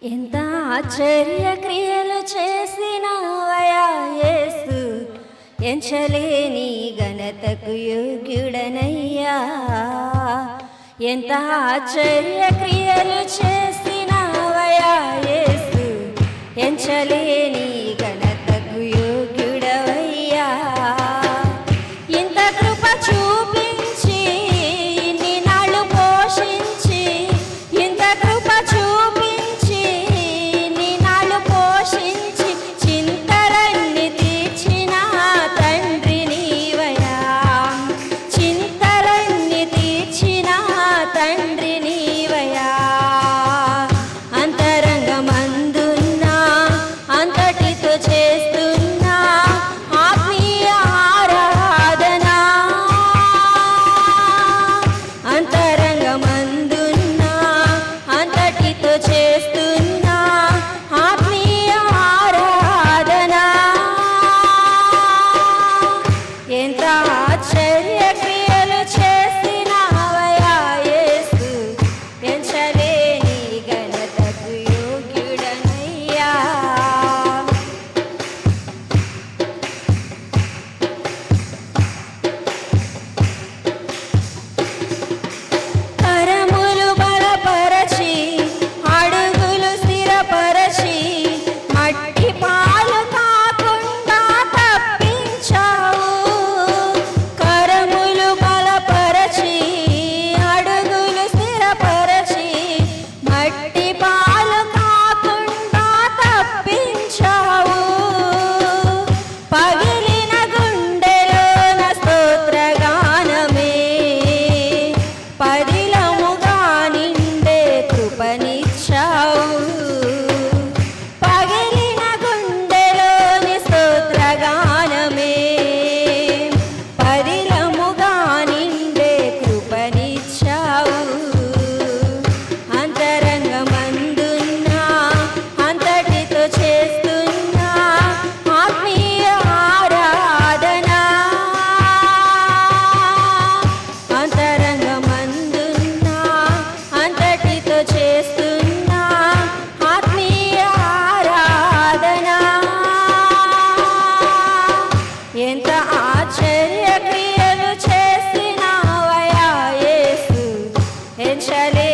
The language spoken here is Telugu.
ఎంత ఆశ్చర్య క్రియలు చేసినావయా యేసు, ఎంచలేని ఘనతకు యోగ్యుడనయ్యా. ఎంత ఆశ్చర్య క్రియలు చేసినావయా యేసు, ఎంచలేని ఘనతకు యోగ్యుడవయ్యా. ఇంత కృప చూపించి ఇన్ని నాళ్ళు పోషించి, ఇంత కృప చూపించి ఇన్ని నాళ్ళు పోషించి, చింతలన్నీ తీర్చిన తండ్రి నీవయ్యా. చింతలన్నీ తీర్చిన తండ్రి నీవయ్యా. అంతరంగమందున్నా అంతటితో చేస్తున్నా ఆత్మీయ ఆరాధన. అంతరంగమందున్నా అంతటితో చేస్తున్నా ఆత్మీయ ఆరాధన. ఎంత ఆశ్చర్య క్రియలు చేసినావయా యేసు, ఎంచలేని ఘనతకు యోగ్యుడనయ్యా. కరములు బలపరచి అడుగులు స్థిరపరచి, మట్టి పాలు కాకుండా తప్పించావు. కరములు బలపరచి అడుగులు స్థిరపరచి, మట్టి పాలు కాకుండా తప్పించావు. పగిలిన గుండెలోన స్తోత్రగానమే, పదిలముగా నిండే కృపనిచ్చావు. పగిలిన గుండెలోని స్తోత్రగానమే, పదిలముగా నిండే కృపనిచ్చావు. అంతరంగమందున్నా అంతటితో చేస్తున్నా ఆత్మీయ ఆరాధన. అంతరంగమందున్నా అంతటితో చేస్తున్నా ఆత్మీయ ఆరాధన. ఎంత ఆశ్చర్య క్రియలు చేసినావయా యేసు, ఎంచలే